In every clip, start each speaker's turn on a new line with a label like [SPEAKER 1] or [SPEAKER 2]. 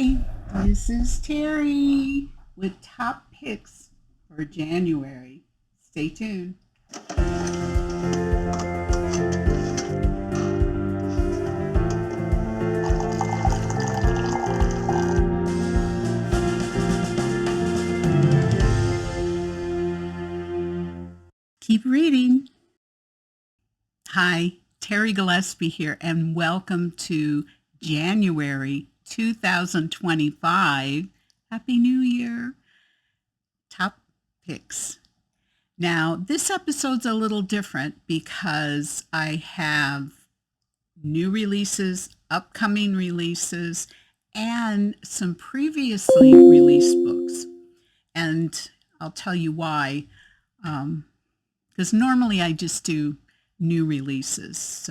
[SPEAKER 1] Hi, this is Terry with top picks for January. Stay tuned. Keep reading. Hi, Terri Gillespie here, and welcome to January 2025. Happy New Year. Top picks. Now, this episode's a little different because I have new releases, upcoming releases, and some previously released books. And I'll tell you why. Because normally I just do new releases.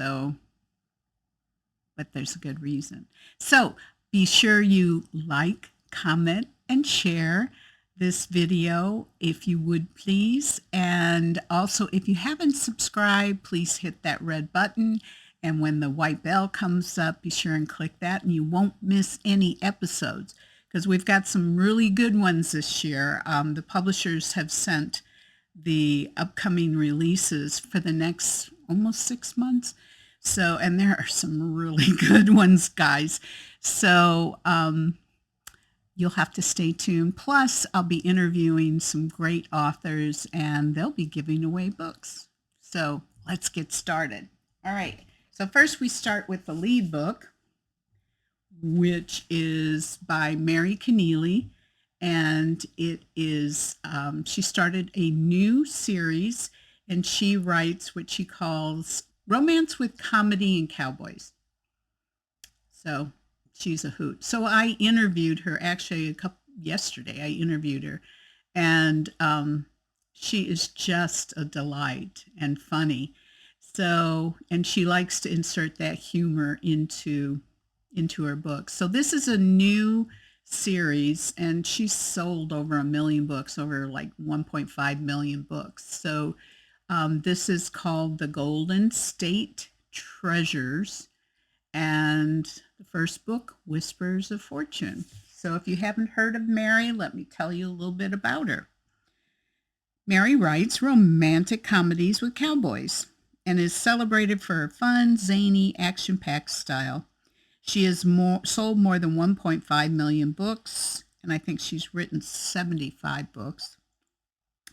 [SPEAKER 1] But there's a good reason. So be sure you like, comment, and share this video if you would please. And also, if you haven't subscribed, please hit that red button. And when the white bell comes up, be sure and click that, and you won't miss any episodes because we've got some really good ones this year. The publishers have sent the upcoming releases for the next almost 6 months. So, and there are some really good ones, guys. So, you'll have to stay tuned. Plus, I'll be interviewing some great authors and they'll be giving away books. So let's get started. All right. So first we start with the lead book, which is by Mary Connealy. And it is, she started a new series and she writes what she calls romance with comedy and cowboys. So she's a hoot. So I interviewed her actually yesterday. I interviewed her and she is just a delight and funny. So, and she likes to insert that humor into her books. So this is a new series and she's sold over 1 million books, over like 1.5 million books. So this is called The Golden State Treasures, and the first book, Whispers of Fortune. So if you haven't heard of Mary, let me tell you a little bit about her. Mary writes romantic comedies with cowboys and is celebrated for her fun, zany, action-packed style. She has sold more than 1.5 million books, and I think she's written 75 books,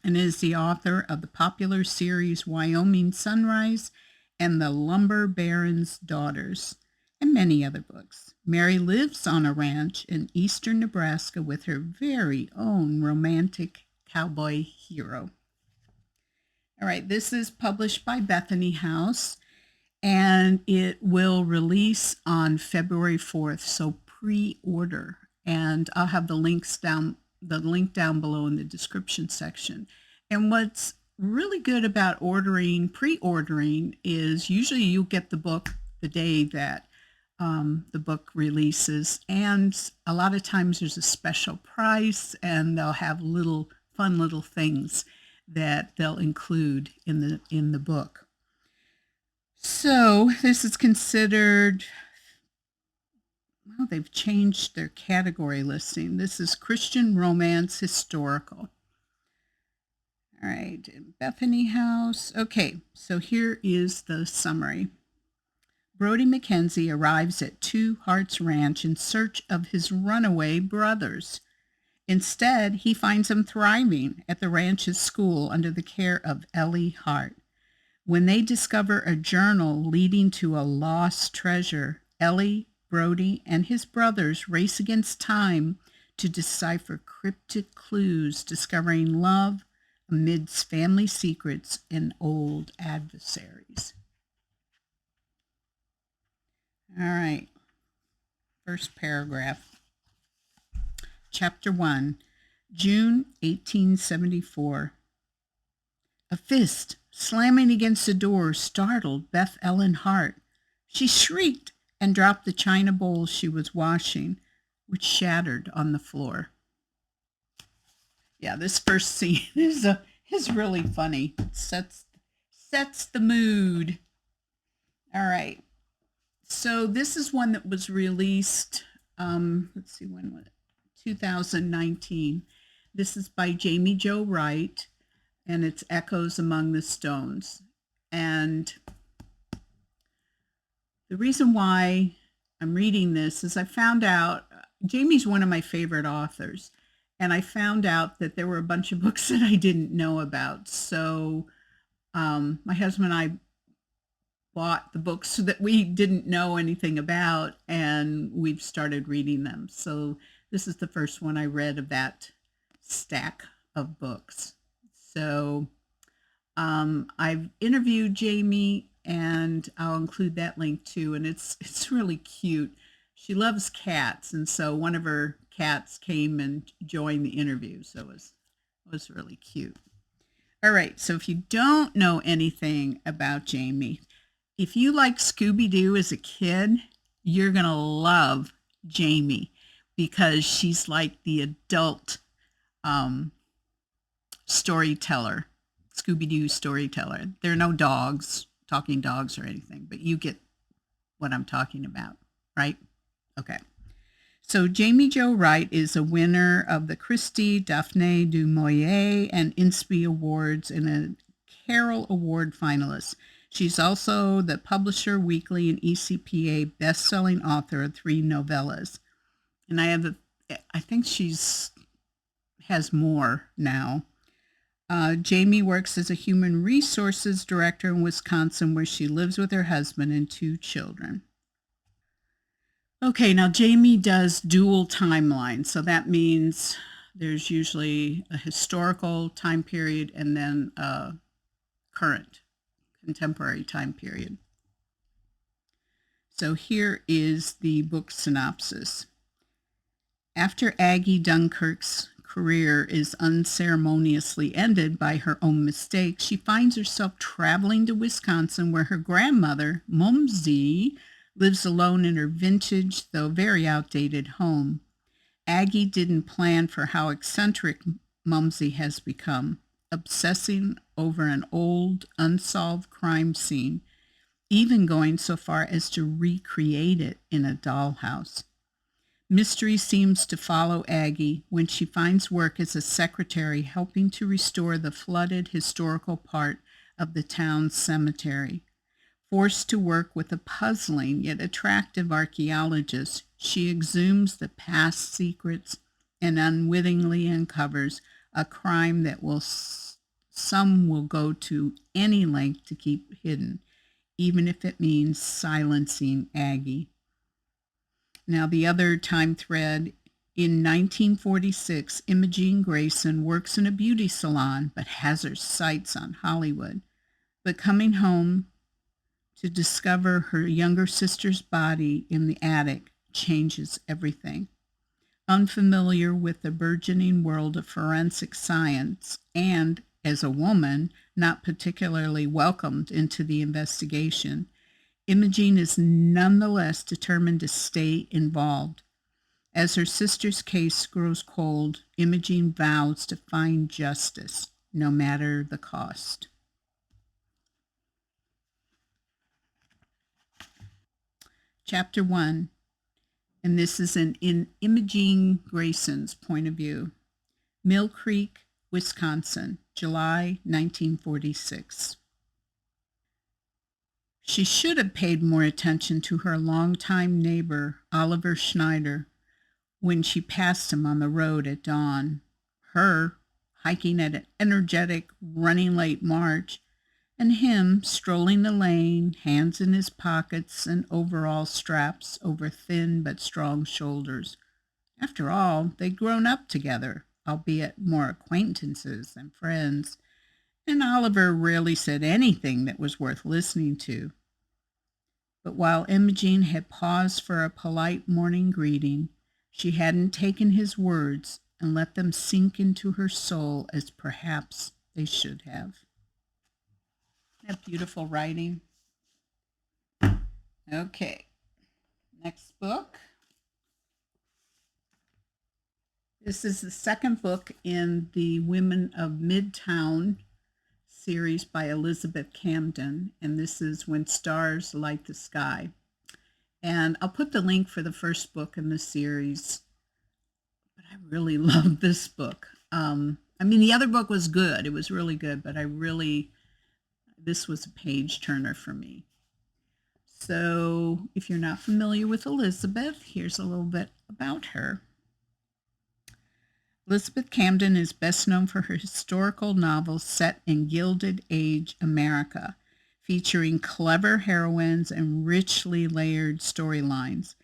[SPEAKER 1] and is the author of the popular series Wyoming Sunrise and The Lumber Baron's Daughters, and many other books. Mary lives on a ranch in eastern Nebraska with her very own romantic cowboy hero. All right, this is published by Bethany House, and it will release on February 4th, so pre-order. And I'll have the link down below in the description section. And what's really good about pre-ordering is usually you'll get the book the day that the book releases, and a lot of times there's a special price and they'll have fun little things that they'll include in the book. So this is considered, well, they've changed their category listing. This is Christian Romance Historical. All right, Bethany House. Okay, so here is the summary. Brody McKenzie arrives at Two Hearts Ranch in search of his runaway brothers. Instead, he finds them thriving at the ranch's school under the care of Ellie Hart. When they discover a journal leading to a lost treasure, Ellie, Brody, and his brothers race against time to decipher cryptic clues, discovering love amidst family secrets and old adversaries. All right, first paragraph. Chapter 1, June 1874. A fist slamming against the door startled Beth Ellen Hart. She shrieked and dropped the china bowl she was washing, which shattered on the floor. Yeah, this first scene is really funny. It sets the mood. All right. So this is one that was released let's see, when was it? 2019. This is by Jaime Jo Wright, and it's Echoes Among the Stones. And the reason why I'm reading this is I found out Jamie's one of my favorite authors, and I found out that there were a bunch of books that I didn't know about. So my husband and I bought the books that we didn't know anything about, and we've started reading them. So this is the first one I read of that stack of books. So I've interviewed Jaime, and I'll include that link too. And it's really cute. She loves cats, and so one of her cats came and joined the interview. So it was really cute. All right. So if you don't know anything about Jaime, if you like Scooby-Doo as a kid, you're gonna love Jaime because she's like the adult storyteller. Scooby-Doo storyteller. There are no dogs, talking dogs or anything, but you get what I'm talking about, right? Okay. So Jaime Jo Wright is a winner of the Christie, Daphne du Maurier, and Inspy Awards and a Carol Award finalist. She's also the Publisher Weekly and ECPA best-selling author of 3 novellas. And I think has more now. Jaime works as a human resources director in Wisconsin, where she lives with her husband and 2 children. Okay, now Jaime does dual timelines. So that means there's usually a historical time period and then a current, contemporary time period. So here is the book synopsis. After Aggie Dunkirk's career is unceremoniously ended by her own mistake, she finds herself traveling to Wisconsin, where her grandmother, Mumsy, lives alone in her vintage, though very outdated home. Aggie didn't plan for how eccentric Mumsy has become, obsessing over an old, unsolved crime scene, even going so far as to recreate it in a dollhouse. Mystery seems to follow Aggie when she finds work as a secretary helping to restore the flooded historical part of the town's cemetery. Forced to work with a puzzling yet attractive archaeologist, she exhumes the past secrets and unwittingly uncovers a crime that some will go to any length to keep hidden, even if it means silencing Aggie. Now, the other time thread, in 1946, Imogene Grayson works in a beauty salon but has her sights on Hollywood. But coming home to discover her younger sister's body in the attic changes everything. Unfamiliar with the burgeoning world of forensic science and, as a woman, not particularly welcomed into the investigation, Imogene is nonetheless determined to stay involved. As her sister's case grows cold, Imogene vows to find justice, no matter the cost. Chapter 1, and this is in Imogene Grayson's point of view. Mill Creek, Wisconsin, July 1946. She should have paid more attention to her longtime neighbor, Oliver Schneider, when she passed him on the road at dawn. Her, hiking at an energetic, running late march, and him strolling the lane, hands in his pockets and overall straps over thin but strong shoulders. After all, they'd grown up together, albeit more acquaintances than friends, and Oliver rarely said anything that was worth listening to. But while Imogene had paused for a polite morning greeting, she hadn't taken his words and let them sink into her soul as perhaps they should have. That beautiful writing. Okay, next book. This is the second book in the Women of Midtown series by Elizabeth Camden, and this is When Stars Light the Sky. And I'll put the link for the first book in the series. But I really love this book. I mean, the other book was good. It was really good, but this was a page turner for me. So if you're not familiar with Elizabeth, here's a little bit about her. Elizabeth Camden is best known for her historical novels set in Gilded Age America, featuring clever heroines and richly layered storylines.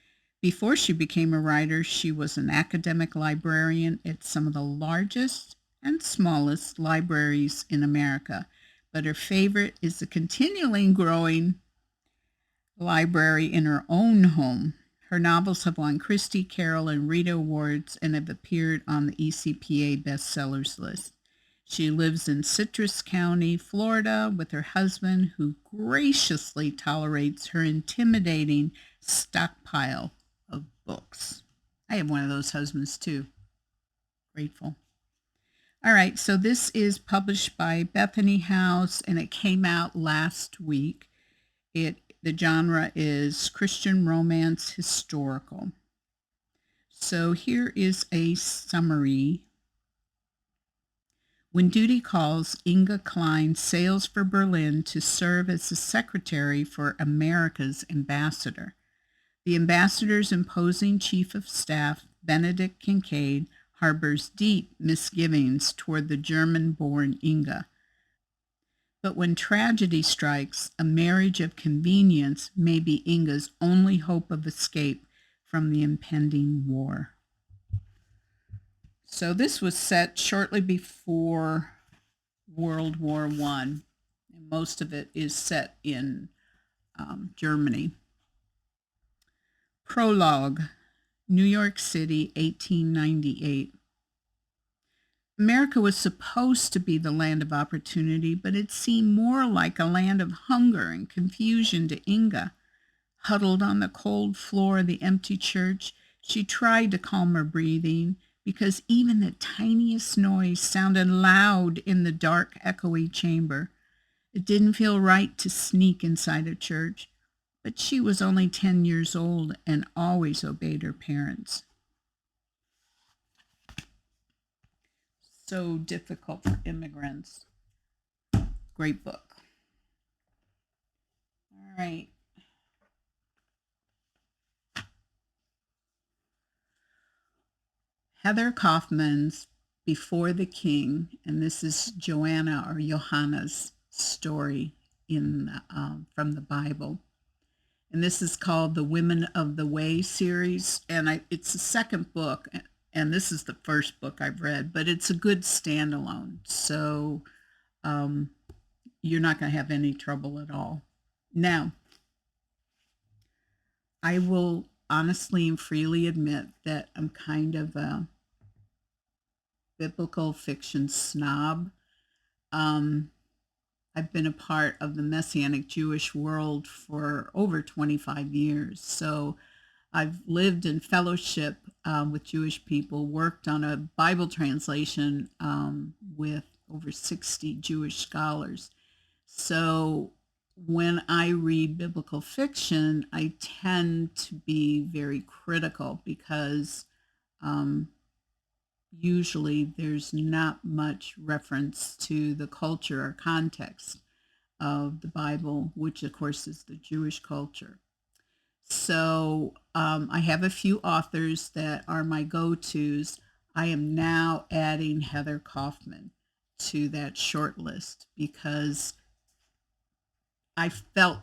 [SPEAKER 1] Before she became a writer, she was an academic librarian at some of the largest and smallest libraries in America, but her favorite is the continually growing library in her own home. Her novels have won Christie, Carol, and Rita Awards and have appeared on the ECPA bestsellers list. She lives in Citrus County, Florida, with her husband, who graciously tolerates her intimidating stockpile of books. I have one of those husbands, too. Grateful. All right, so this is published by Bethany House, and it came out last week. The genre is Christian romance historical. So here is a summary. When duty calls, Inga Klein sails for Berlin to serve as the secretary for America's ambassador. The ambassador's imposing chief of staff, Benedict Kincaid, harbors deep misgivings toward the German-born Inga. But when tragedy strikes, a marriage of convenience may be Inga's only hope of escape from the impending war. So this was set shortly before World War I, and most of it is set in Germany. Prologue, New York City, 1898. America was supposed to be the land of opportunity, but it seemed more like a land of hunger and confusion to Inga. Huddled on the cold floor of the empty church, she tried to calm her breathing, because even the tiniest noise sounded loud in the dark, echoey chamber. It didn't feel right to sneak inside a church, but she was only 10 years old and always obeyed her parents. So difficult for immigrants. Great book. All right. Heather Kaufman's Before the King, and this is Joanna or Johanna's story from the Bible. And this is called the Women of the Way series, and it's the second book, and this is the first book I've read, but it's a good standalone, so you're not going to have any trouble at all. Now, I will honestly and freely admit that I'm kind of a biblical fiction snob. I've been a part of the Messianic Jewish world for over 25 years, so I've lived in fellowship with Jewish people, worked on a Bible translation with over 60 Jewish scholars. So when I read biblical fiction, I tend to be very critical because usually there's not much reference to the culture or context of the Bible, which of course is the Jewish culture. So I have a few authors that are my go-tos. I am now adding Heather Kaufman to that short list because I felt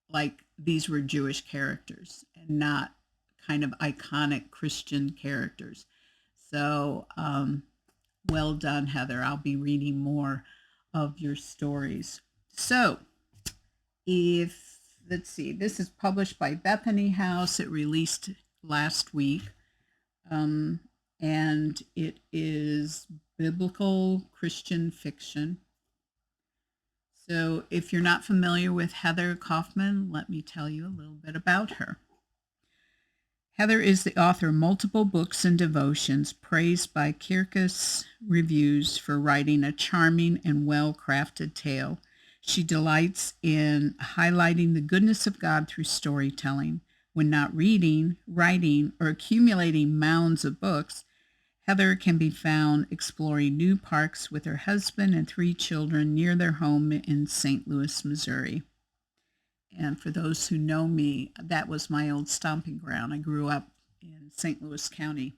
[SPEAKER 1] like these were Jewish characters and not kind of iconic Christian characters. So well done, Heather. I'll be reading more of your stories. So let's see, this is published by Bethany House. It released last week. And it is biblical Christian fiction. So if you're not familiar with Heather Kaufman, let me tell you a little bit about her. Heather is the author of multiple books and devotions, praised by Kirkus Reviews for writing a charming and well-crafted tale. She delights in highlighting the goodness of God through storytelling. When not reading, writing, or accumulating mounds of books, Heather can be found exploring new parks with her husband and 3 children near their home in St. Louis, Missouri. And for those who know me, that was my old stomping ground. I grew up in St. Louis County.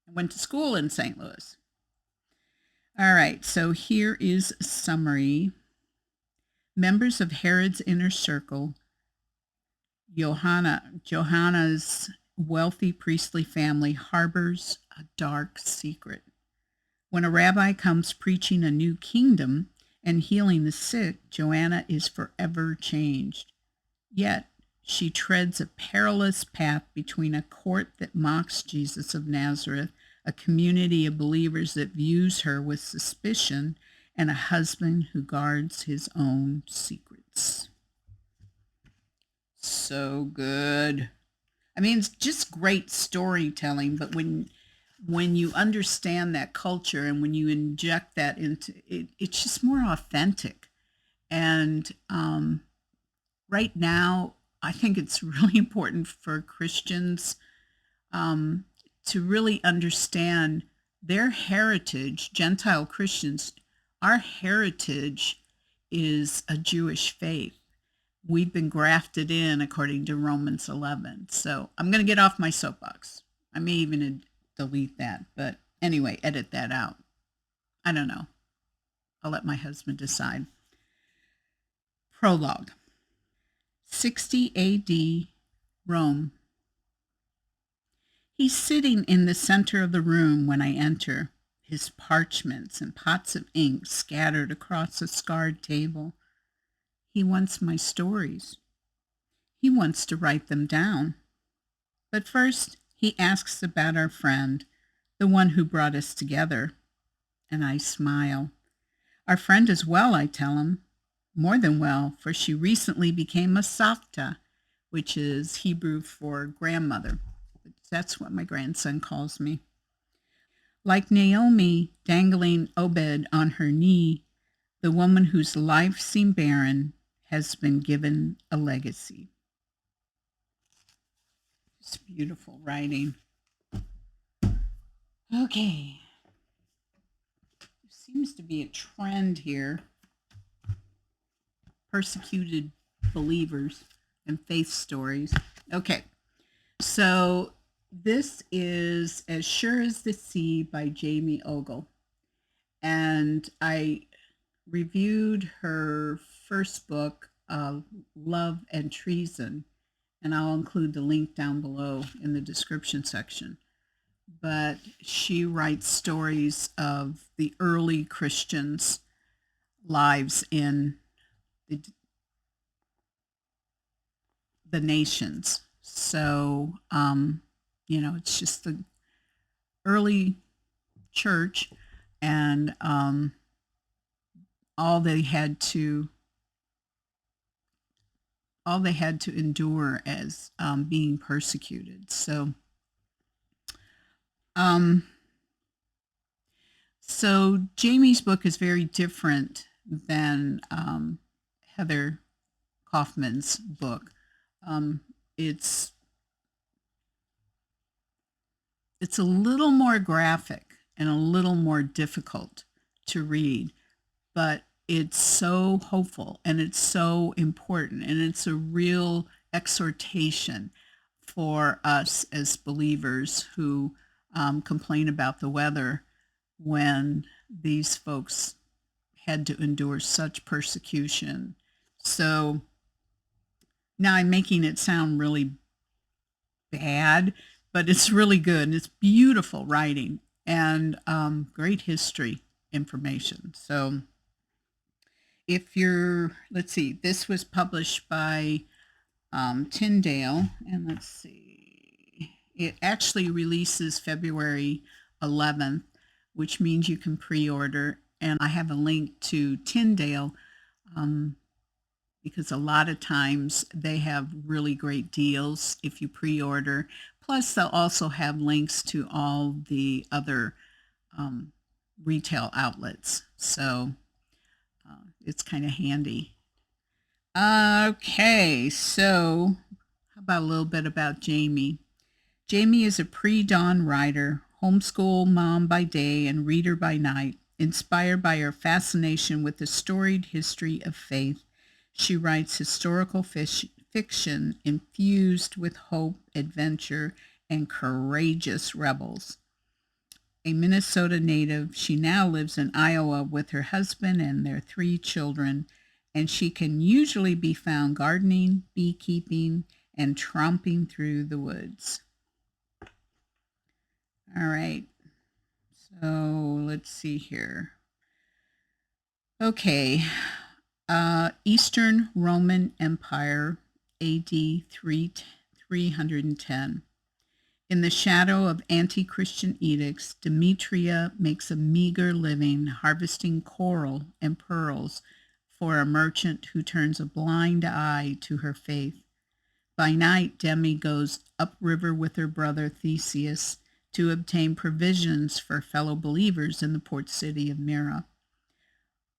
[SPEAKER 1] I went to school in St. Louis. All right, so here is a summary. Members of Herod's inner circle, Johanna's wealthy priestly family harbors a dark secret. When a rabbi comes preaching a new kingdom and healing the sick, Joanna is forever changed. Yet she treads a perilous path between a court that mocks Jesus of Nazareth, a community of believers that views her with suspicion, and a husband who guards his own secrets. So good. I mean, it's just great storytelling, but when you understand that culture and when you inject that into it, it's just more authentic. And right now, I think it's really important for Christians to really understand their heritage. Gentile Christians, our heritage is a Jewish faith. We've been grafted in according to Romans 11. So I'm going to get off my soapbox. I may even delete that. But anyway, edit that out. I don't know. I'll let my husband decide. Prologue. 60 A.D. Rome. He's sitting in the center of the room when I enter, his parchments and pots of ink scattered across a scarred table. He wants my stories. He wants to write them down. But first, he asks about our friend, the one who brought us together. And I smile. Our friend is well, I tell him. More than well, for she recently became a savta, which is Hebrew for grandmother. That's what my grandson calls me. Like Naomi dangling Obed on her knee, the woman whose life seemed barren has been given a legacy. It's beautiful writing. Okay. There seems to be a trend here. Persecuted believers and faith stories. Okay. So this is As Sure as the Sea by Jaime Ogle. And I reviewed her first book, Love and Treason, and I'll include the link down below in the description section. But she writes stories of the early Christians' lives in the nations. So, it's just the early church and all they had to endure as being persecuted. So Jamie's book is very different than Heather Kaufman's book. It's a little more graphic and a little more difficult to read, but it's so hopeful and it's so important, and it's a real exhortation for us as believers who complain about the weather when these folks had to endure such persecution. So now I'm making it sound really bad, but it's really good, and it's beautiful writing and great history information. So if you're, let's see, this was published by Tyndale, and let's see, it actually releases February 11th, which means you can pre-order, and I have a link to Tyndale because a lot of times they have really great deals if you pre-order. Plus, they'll also have links to all the other retail outlets. So it's kind of handy. Okay, so how about a little bit about Jaime. Jaime is a pre-dawn writer, homeschool mom by day and reader by night. Inspired by her fascination with the storied history of faith, she writes historical fiction infused with hope, adventure, and courageous rebels. A Minnesota native, she now lives in Iowa with her husband and their 3 children, and she can usually be found gardening, beekeeping, and tromping through the woods. All right, so let's see here. Okay, Eastern Roman Empire, AD 310. In the shadow of anti-Christian edicts, Demetria makes a meager living harvesting coral and pearls for a merchant who turns a blind eye to her faith. By night, Demi goes upriver with her brother Theseus to obtain provisions for fellow believers in the port city of Myra.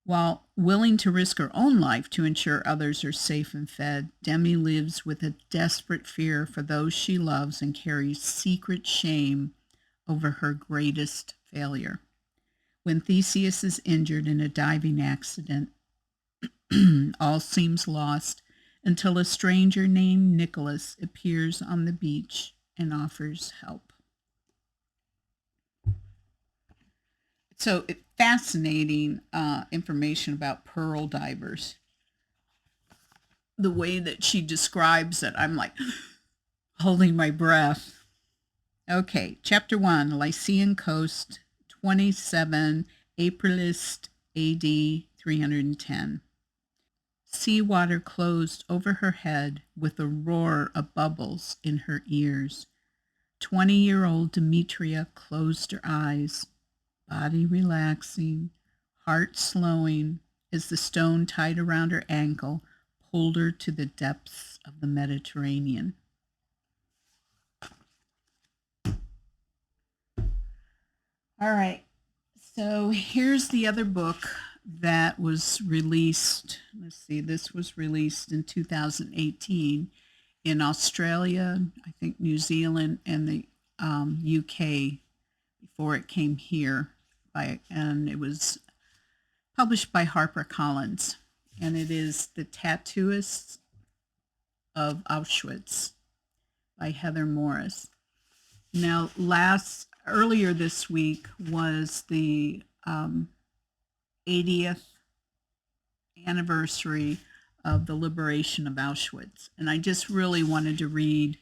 [SPEAKER 1] While willing to risk her own life to ensure others are safe and fed, Demi lives with a desperate fear for those she loves and carries secret shame over her greatest failure. When Theseus is injured in a diving accident, all seems lost until a stranger named Nicholas appears on the beach and offers help. So fascinating information about pearl divers. The way that she describes it, I'm like holding my breath. Okay, chapter 1, Lycian Coast, 27 Aprilist AD 310. Seawater closed over her head with a roar of bubbles in her ears. 20-year-old Demetria closed her eyes, body relaxing, heart slowing as the stone tied around her ankle pulled her to the depths of the Mediterranean. All right, so here's the other book that was released. Let's see, this was released in 2018 in Australia, I think New Zealand, and the UK before it came here. And it was published by HarperCollins, and it is The Tattooists of Auschwitz by Heather Morris. Now, earlier this week was the 80th anniversary of the liberation of Auschwitz, and I just really wanted to read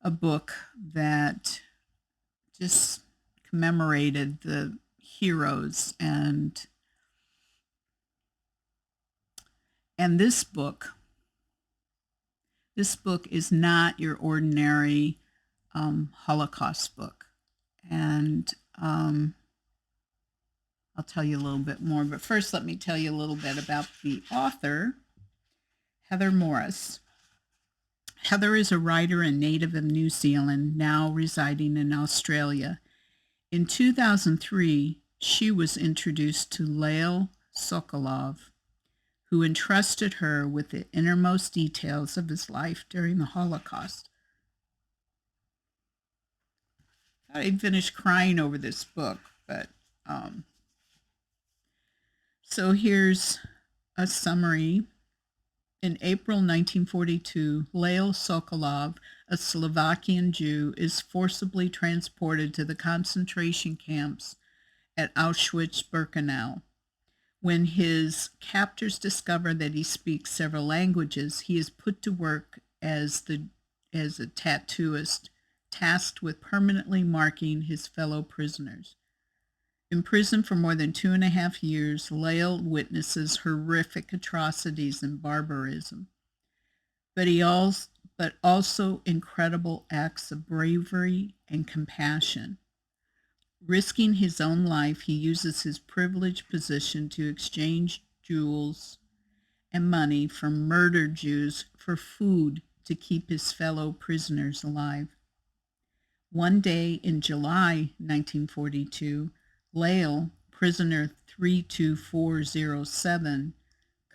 [SPEAKER 1] a book that just commemorated the heroes and this book is not your ordinary Holocaust book, and I'll tell you a little bit more, but first let me tell you a little bit about the author, Heather Morris. Heather is a writer and native of New Zealand, now residing in Australia. In 2003, she was introduced to Lyle Sokolov, who entrusted her with the innermost details of his life during the Holocaust. I'd finished crying over this book, but so here's a summary. In April 1942, Lyle Sokolov, a Slovakian Jew, is forcibly transported to the concentration camps at Auschwitz-Birkenau. When his captors discover that he speaks several languages, he is put to work as a tattooist, tasked with permanently marking his fellow prisoners. Imprisoned for more than 2.5 years, Lyle witnesses horrific atrocities and barbarism, but also incredible acts of bravery and compassion. Risking his own life, he uses his privileged position to exchange jewels and money from murdered Jews for food to keep his fellow prisoners alive. One day in July 1942, Lyle, prisoner 32407,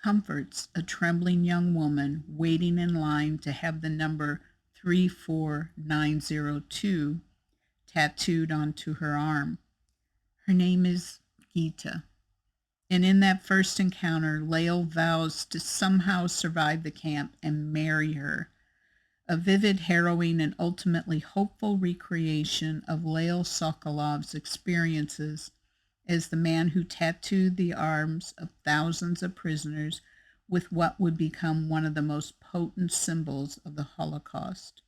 [SPEAKER 1] comforts a trembling young woman waiting in line to have the number 34902 tattooed onto her arm. Her name is Gita. And in that first encounter, Lael vows to somehow survive the camp and marry her. A vivid, harrowing, and ultimately hopeful recreation of Lael Sokolov's experiences as the man who tattooed the arms of thousands of prisoners with what would become one of the most potent symbols of the Holocaust.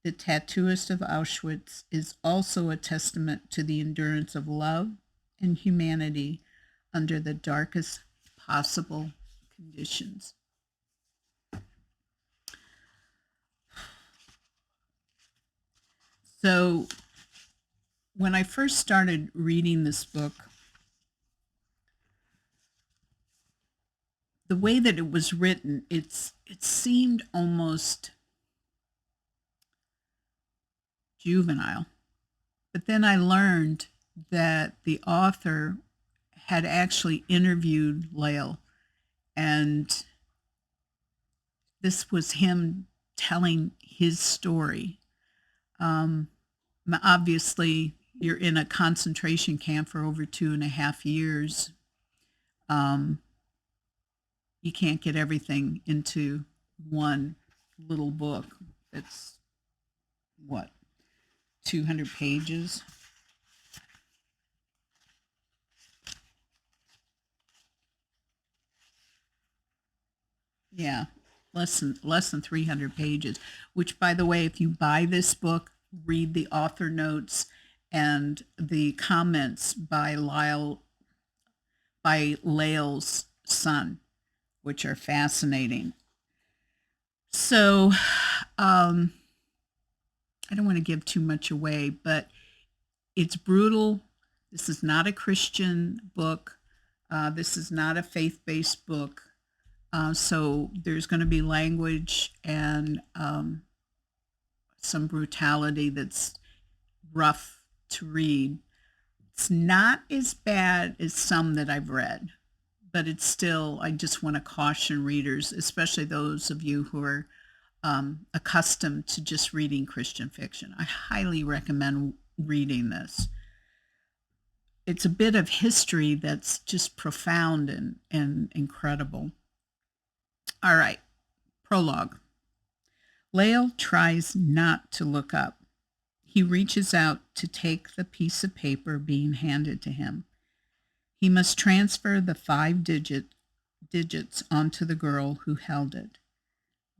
[SPEAKER 1] The Tattooist of Auschwitz is also a testament to the endurance of love and humanity under the darkest possible conditions. So, when I first started reading this book, the way that it was written, it seemed almost juvenile. But then I learned that the author had actually interviewed Lael, and this was him telling his story. Obviously, you're in a concentration camp for over 2.5 years. You can't get everything into one little book. It's what, 200 pages? Yeah, less than 300 pages, which, by the way, if you buy this book, read the author notes and the comments by Lael's son, which are fascinating. So I don't want to give too much away, but it's brutal. This is not a Christian book. This is not a faith-based book. So there's going to be language and some brutality that's rough to read. It's not as bad as some that I've read, but it's still, I just want to caution readers, especially those of you who are accustomed to just reading Christian fiction. I highly recommend reading this. It's a bit of history that's just profound and incredible. All right, prologue. Lael tries not to look up. He reaches out to take the piece of paper being handed to him. He must transfer the 5 digits onto the girl who held it.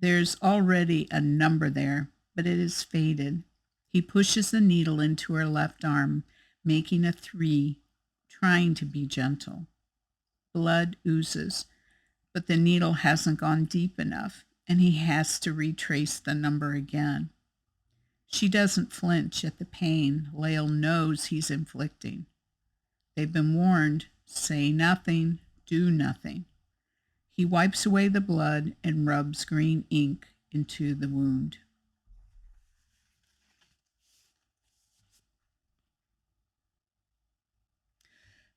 [SPEAKER 1] There's already a number there, but it is faded. He pushes the needle into her left arm, making a 3, trying to be gentle. Blood oozes, but the needle hasn't gone deep enough, and he has to retrace the number again. She doesn't flinch at the pain Lael knows he's inflicting. They've been warned, say nothing, do nothing. He wipes away the blood and rubs green ink into the wound.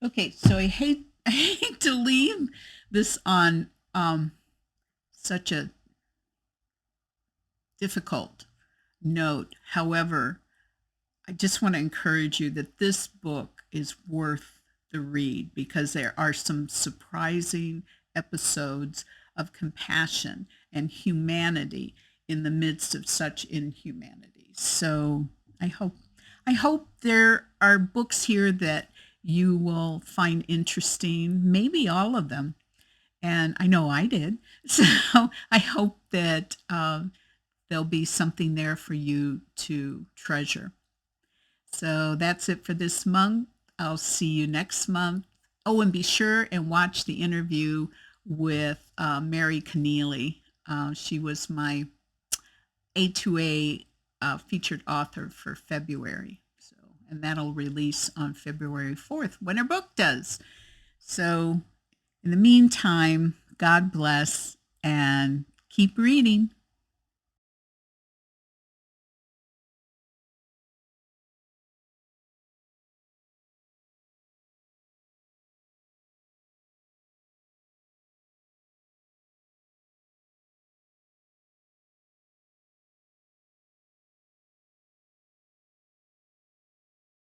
[SPEAKER 1] Okay, so I hate to leave this on such a difficult note. However, I just want to encourage you that this book is worth the read because there are some surprising episodes of compassion and humanity in the midst of such inhumanity. So I hope there are books here that you will find interesting, maybe all of them. And I know I did. So I hope that there'll be something there for you to treasure. So that's it for this month. I'll see you next month. Oh, and be sure and watch the interview with Mary Connealy. She was my A2A featured author for February. So, and that'll release on February 4th when her book does. So in the meantime, God bless and keep reading.